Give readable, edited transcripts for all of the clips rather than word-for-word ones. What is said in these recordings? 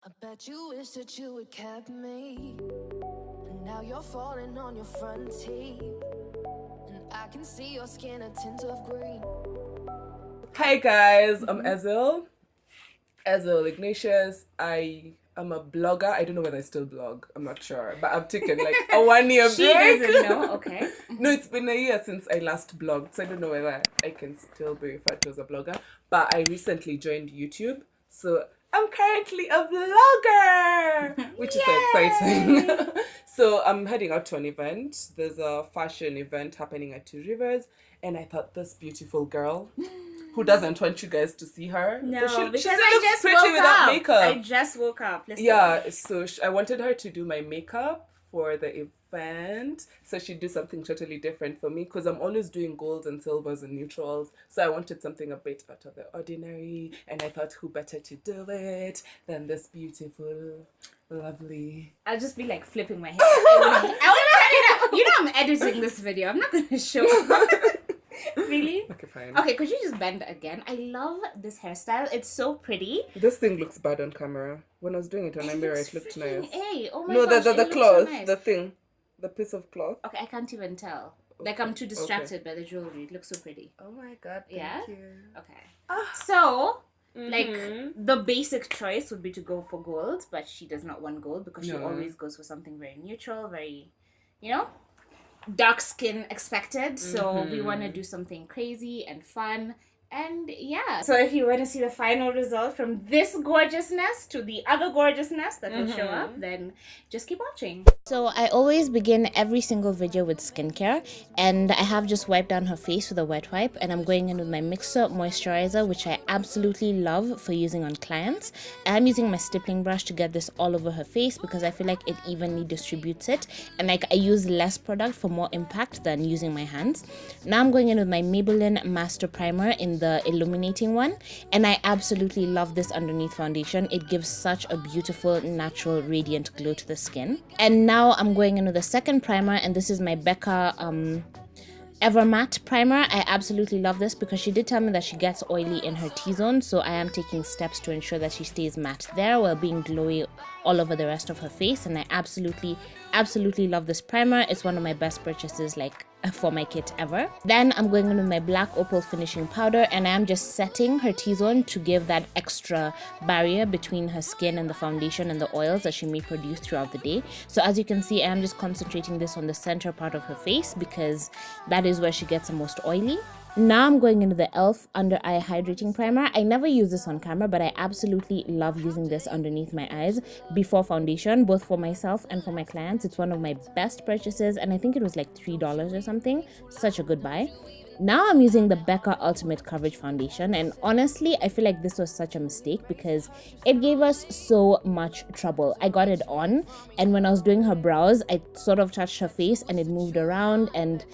I bet you wish that you had kept me. And now you're falling on your front teeth. And I can see your skin a tint of green. Hi guys, I'm Ezil Ignatius. I am a blogger. I don't know whether I still blog. I'm not sure. But I've taken like a 1 year break. She doesn't know, okay. No, it's been a year since I last blogged, so I don't know whether I can still be referred to as a blogger. But I recently joined YouTube, so I'm currently a vlogger, which is so exciting. So I'm heading out to an event. There's a fashion event happening at Two Rivers, and I thought this beautiful girl, who doesn't want you guys to see her? No, because she I just pretty woke without up. makeup. I just woke up. Listen. Yeah, so I wanted her to do my makeup for the event, so she'd do something totally different for me, because I'm always doing golds and silvers and neutrals, so I wanted something a bit out of the ordinary, and I thought who better to do it than this beautiful, lovely... I'll just be like flipping my hair. I want to cut it out. You know I'm editing this video. I'm not going to show Really? Okay, fine. Okay, could you just bend again? I love this hairstyle. It's so pretty. This thing looks bad on camera. When I was doing it on my mirror, it looked nice. Hey, oh my no, gosh, the it cloth, so nice. the thing, the piece of cloth. Okay, I can't even tell. Like, I'm too distracted by the jewelry. It looks so pretty. Oh my god, yeah? you. Okay. So, like, the basic choice would be to go for gold, but she does not want gold because she always goes for something very neutral, very, you know, dark skin expected. So we want to do something crazy and fun. And yeah, so if you want to see the final result from this gorgeousness to the other gorgeousness that will show up, then just keep watching. So I always begin every single video with skincare, and I have just wiped down her face with a wet wipe, and I'm going in with my MIXA moisturizer, which I absolutely love for using on clients. I'm using my stippling brush to get this all over her face because I feel like it evenly distributes it, and like I use less product for more impact than using my hands. Now I'm going in with my Maybelline Master Primer in the illuminating one, and I absolutely love this underneath foundation. It gives such a beautiful, natural, radiant glow to the skin. And now I'm going into the second primer, and this is my BECCA EVERMATTE primer. I absolutely love this because she did tell me that she gets oily in her T-zone, so I am taking steps to ensure that she stays matte there while being glowy all over the rest of her face, and I absolutely love this primer. It's one of my best purchases, like, for my kit ever. Then I'm going in with my black opal finishing powder, and I am just setting her T-zone to give that extra barrier between her skin and the foundation and the oils that she may produce throughout the day. So as you can see, I am just concentrating this on the center part of her face because that is where she gets the most oily. Now I'm going into the e.l.f. Under Eye Hydrating Primer. I never use this on camera, but I absolutely love using this underneath my eyes before foundation, both for myself and for my clients. It's one of my best purchases, and I think it was like $3 or something. Such a good buy. Now I'm using the BECCA Ultimate Coverage Foundation, and honestly, I feel like this was such a mistake because it gave us so much trouble. I got it on, and when I was doing her brows, I sort of touched her face and it moved around, and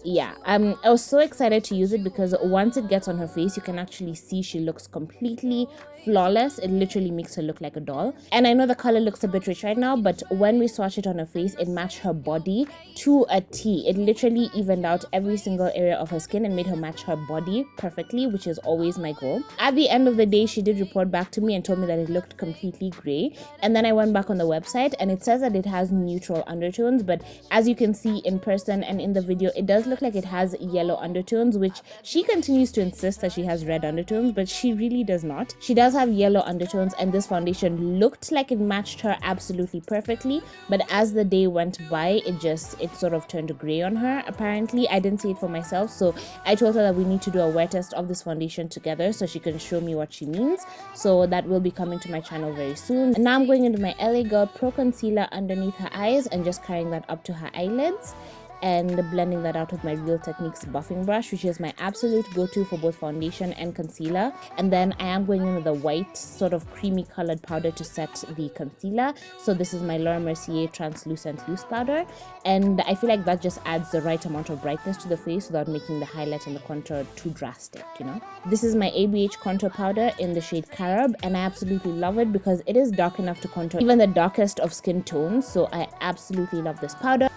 yeah, I was so excited to use it because once it gets on her face, you can actually see she looks completely flawless. It literally makes her look like a doll. And I know the color looks a bit rich right now, but when we swatched it on her face, it matched her body to a T. It literally evened out every single area of her skin and made her match her body perfectly, which is always my goal. At the end of the day, she did report back to me and told me that it looked completely gray. And then I went back on the website and it says that it has neutral undertones, but as you can see in person and in the video, it does look like it has yellow undertones, which she continues to insist that she has red undertones, but she really does not. She does have yellow undertones, and this foundation looked like it matched her absolutely perfectly, but as the day went by, it sort of turned gray on her. Apparently, I didn't see it for myself, so I told her that we need to do a wear test of this foundation together so she can show me what she means. So that will be coming to my channel very soon. And now I'm going into my LA Girl Pro Concealer underneath her eyes and just carrying that up to her eyelids, and blending that out with my Real Techniques buffing brush, which is my absolute go-to for both foundation and concealer. And then I am going in with a white sort of creamy colored powder to set the concealer. So this is my Laura Mercier translucent loose powder, and I feel like that just adds the right amount of brightness to the face without making the highlight and the contour too drastic, you know. This is my ABH contour powder in the shade Carob, and I absolutely love it because it is dark enough to contour even the darkest of skin tones. So I absolutely love this powder.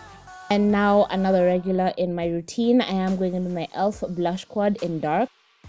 And now another regular in my routine, I am going into my e.l.f. Blush Quad in dark.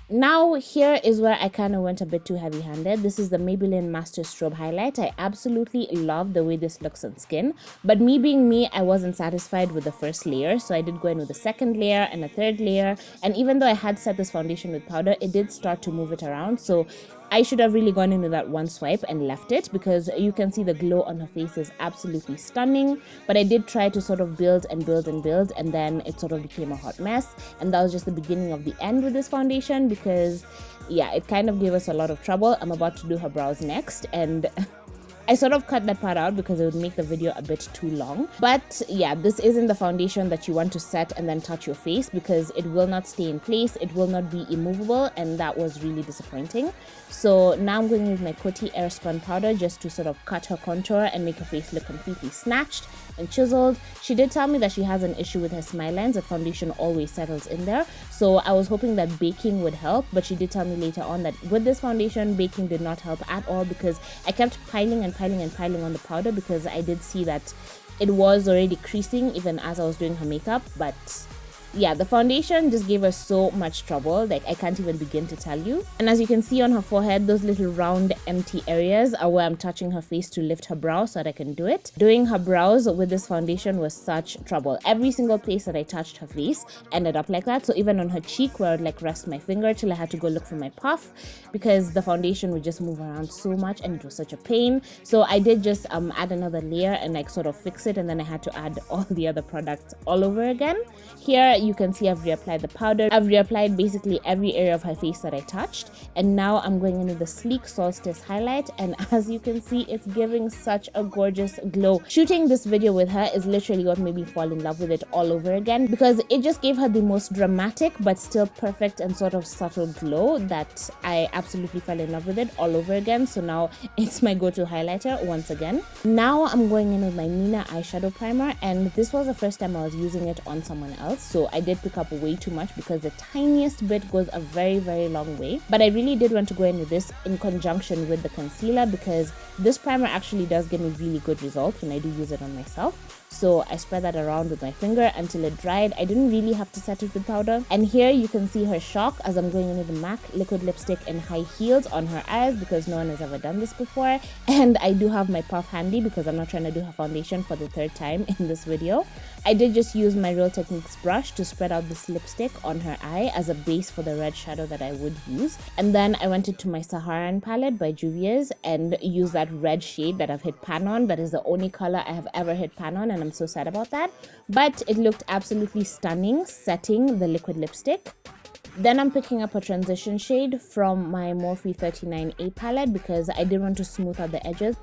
Now here is where I kind of went a bit too heavy-handed. This is the Maybelline Master Strobe Highlight. I absolutely love the way this looks on skin, but me being me, I wasn't satisfied with the first layer, so I did go in with a second layer and a third layer, and even though I had set this foundation with powder, it did start to move it around, so I should have really gone in with that one swipe and left it, because you can see the glow on her face is absolutely stunning. But I did try to sort of build and build and build, and then it sort of became a hot mess, and that was just the beginning of the end with this foundation, because yeah, it kind of gave us a lot of trouble. I'm about to do her brows next, and I sort of cut that part out because it would make the video a bit too long. But yeah, this isn't the foundation that you want to set and then touch your face, because it will not stay in place, it will not be immovable, and that was really disappointing. So now I'm going with my COTY AIRSPUN powder just to sort of cut her contour and make her face look completely snatched and chiseled. She did tell me that she has an issue with her smile lines, the foundation always settles in there, so I was hoping that baking would help, but she did tell me later on that with this foundation, baking did not help at all, because I kept piling and piling and piling on the powder, because I did see that it was already creasing even as I was doing her makeup. But yeah, the foundation just gave her so much trouble, like I can't even begin to tell you. And as you can see on her forehead, those little round empty areas are where I'm touching her face to lift her brow so that I can do it. Doing her brows with this foundation was such trouble. Every single place that I touched her face ended up like that. So even on her cheek, where I would like rest my finger till I had to go look for my puff, because the foundation would just move around so much and it was such a pain. So I did just add another layer and like sort of fix it, and then I had to add all the other products all over again. Here you can see I've reapplied the powder. I've reapplied basically every area of her face that I touched, and now I'm going in with the sleek Solstice highlight, and as you can see, it's giving such a gorgeous glow. Shooting this video with her is literally what made me fall in love with it all over again, because it just gave her the most dramatic but still perfect and sort of subtle glow that I absolutely fell in love with it all over again. So now it's my go-to highlighter once again. Now I'm going in with my Mina eyeshadow primer, and this was the first time I was using it on someone else, so I did pick up way too much because the tiniest bit goes a very, very long way. But I really did want to go in with this in conjunction with the concealer, because this primer actually does give me really good results when I do use it on myself. So I spread that around with my finger until it dried. I didn't really have to set it with powder. And here you can see her shock as I'm going in with the MAC liquid lipstick in high heels on her eyes, because no one has ever done this before. And I do have my puff handy because I'm not trying to do her foundation for the third time in this video. I did just use my Real Techniques brush to spread out this lipstick on her eye as a base for the red shadow that I would use. And then I went into my Saharan palette by JUVIA'S and used that red shade that I've hit pan on. That is the only color I have ever hit pan on, and I'm so sad about that. But it looked absolutely stunning setting the liquid lipstick. Then I'm picking up a transition shade from my Morphe 39A palette because I did want to smooth out the edges.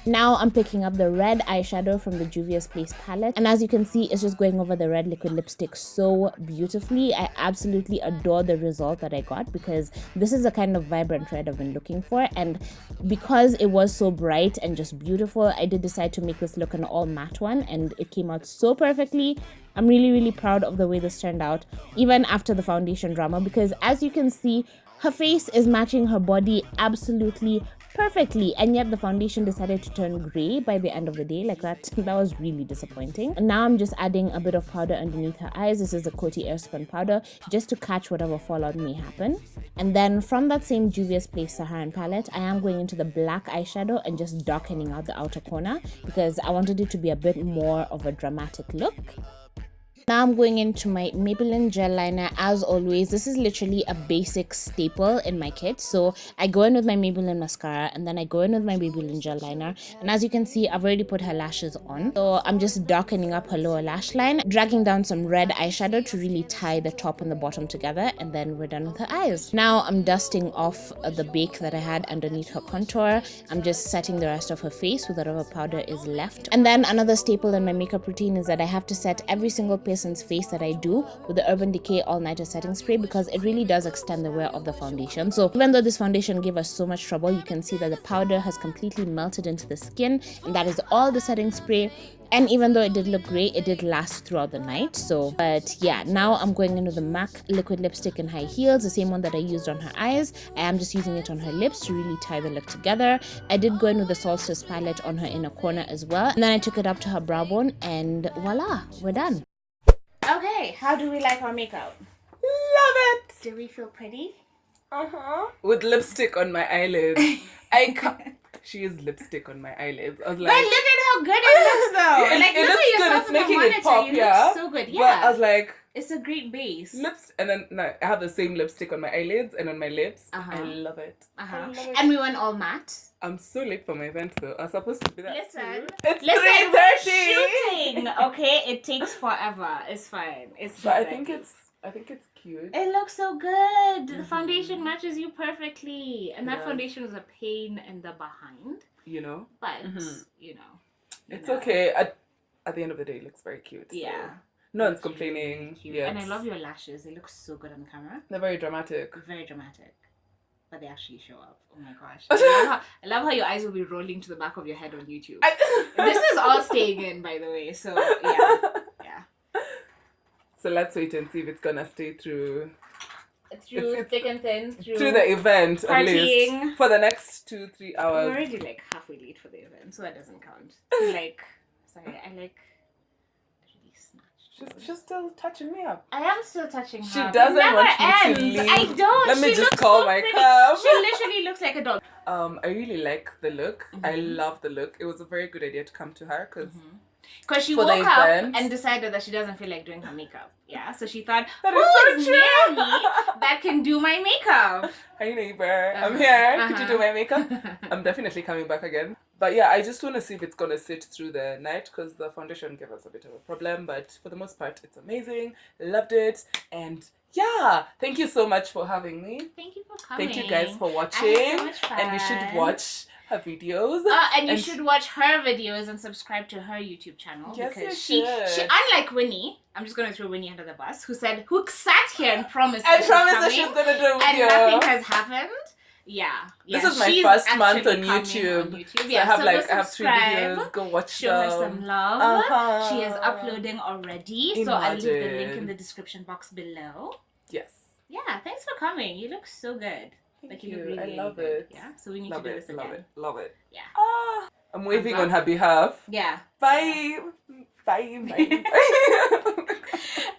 Now I'm picking up the red eyeshadow from the JUVIA'S Place palette, and as you can see, it's just going over the red liquid lipstick so beautifully. I absolutely adore the result that I got, because this is the kind of vibrant red I've been looking for, and because it was so bright and just beautiful, I did decide to make this look an all matte one, and it came out so perfectly. I'm really, really proud of the way this turned out, even after the foundation drama, because as you can see, her face is matching her body absolutely perfectly, and yet the foundation decided to turn gray by the end of the day. Like that was really disappointing. And now I'm just adding a bit of powder underneath her eyes. This is the COTY AIRSPUN powder, just to catch whatever fallout may happen. And then from that same JUVIA'S Place Saharan palette, I am going into the black eyeshadow and just darkening out the outer corner, because I wanted it to be a bit more of a dramatic look. Now I'm going into my Maybelline gel liner. As always, this is literally a basic staple in my kit. So I go in with my Maybelline mascara, and then I go in with my Maybelline gel liner. And as you can see, I've already put her lashes on. So I'm just darkening up her lower lash line, dragging down some red eyeshadow to really tie the top and the bottom together, and then we're done with her eyes. Now I'm dusting off the bake that I had underneath her contour. I'm just setting the rest of her face with whatever powder is left. And then another staple in my makeup routine is that I have to set every single person's face that I do with the Urban Decay All Nighter Setting Spray, because it really does extend the wear of the foundation. So even though this foundation gave us so much trouble, you can see that the powder has completely melted into the skin, and that is all the setting spray. And even though it did look great, it did last throughout the night. So, but yeah, now I'm going into the MAC liquid lipstick in high heels, the same one that I used on her eyes. I am just using it on her lips to really tie the look together. I did go in with the Solstice palette on her inner corner as well, and then I took it up to her brow bone, and voila, we're done. Okay, how do we like our makeup? Love it. Do we feel pretty? With lipstick on my eyelids. I can't. She used lipstick on my eyelids. I was like, But look at how good it looks though. it, Like it look looks at good. yourself It's in the making monitor. it pop, You yeah. look so good. But Yeah. I was like, It's a great base. lips, and then no, I have the same lipstick on my eyelids and on my lips. Uh-huh. I love it. I love it. And we went all matte. I'm so late for my event though. I was supposed to be there. Listen, It's listen, we're 3:30. shooting. Okay, it takes forever. It's fine. It's. But I think it's cute. It looks so good. The foundation matches you perfectly, and that Yeah. foundation is a pain in the behind. You know, But you know, it's okay. At the end of the day, it looks very cute. So Yeah. no one's It's really complaining. cute. Yeah. And I love your lashes. They look so good on the camera. They're very dramatic. Very dramatic. But they actually show up. Oh my gosh. I love how your eyes will be rolling to the back of your head on YouTube. This is all staying in, by the way. So, yeah. So let's wait and see if it's gonna stay through Through thick and thin. through the event at least partying. for the next 2-3 We're hours. already like halfway late for the event, so that doesn't count. I like really snatched. She's still touching me up. I am still touching her. She but doesn't never want me to ends. leave. I don't. Let me She just looks call so my pretty. cab. She literally looks like a doll. I really like the look. I love the look. It was a very good idea to come to her Because she For the woke up event. and decided that she doesn't feel like doing her makeup. Yeah, so she thought, That who is is so near true. me that can do my makeup? Hi neighbor, I'm Uh-huh. here. Could you Uh-huh. do my makeup? I'm definitely coming back again. But yeah, I just want to see if it's gonna sit through the night because the foundation gave us a bit of a problem. But for the most part, it's amazing. Loved it. And yeah, thank you so much for having me. Thank you for coming. Thank you guys for I watching. had so much fun. And you should watch her videos. And you should watch her videos and subscribe to her YouTube channel. Yes, because you she, should. unlike Winnie, I'm just gonna throw Winnie under the bus, who sat here and promised I that promise that she's she's coming, gonna do a and video. nothing has happened. Yeah. This is my she's first month actually on coming YouTube. So Yeah, I have so like go I have 3 subscribe. videos. Go watch Show them. her some love. Uh-huh. She is uploading already, so I'll leave the link Imagine. in the description box below. Yes. Yeah, thanks for coming. You look so good. Thank You look you. really, I really love good. it. Yeah, so we need Love to do it. this again. Love it. Yeah. I'm waving Thumbs on her behalf. Yeah. Bye. Bye. Bye.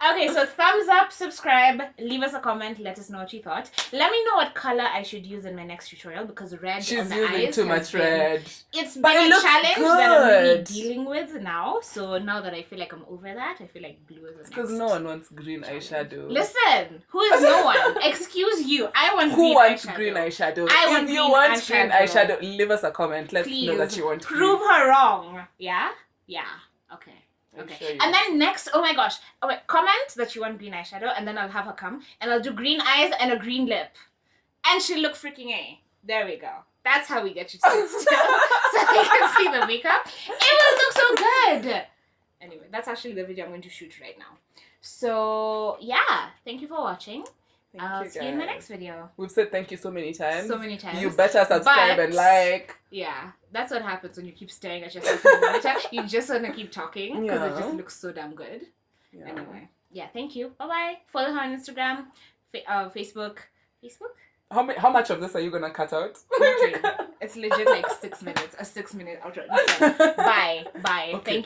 Okay, so thumbs up, subscribe, leave us a comment, let us know what you thought. Let me know what color I should use in my next tutorial because red She's on the using eyes too has much been- red. It's But been it a looks challenge that I'm really good. dealing with now. So now that I feel like I'm over that, I feel like blue is the next. Because no one wants green eyeshadow. Listen, who is no one? Excuse you. I want Who green wants eyeshadow. green eyeshadow? I want if you green want green eyeshadow. eyeshadow, leave us a comment. Let's Please know that you want prove green. her wrong. Yeah? Yeah. Okay. I'll Okay. show you. And then next, oh my gosh. Oh wait, comment that you want green eyeshadow and then I'll have her come and I'll do green eyes and a green lip. And she'll look freaking A. There we go. That's how we get you to sit still. So you can see the makeup. It will look so good. Anyway, that's actually the video I'm going to shoot right now. So yeah, thank you for watching. I'll see you in my guys. next video. We've said thank you so many times. So many times. You better subscribe But- and like. Yeah, that's what happens when you keep staring at yourself in the monitor. You just want to keep talking because it Yeah. just looks so damn good. Yeah. Anyway, yeah, thank you. Bye-bye. Follow her on Instagram, Facebook. Facebook? How much of this are you gonna cut out? Nothing. It's legit like 6 minutes. A 6-minute outro. Listen, bye. Bye. Okay. Thank you.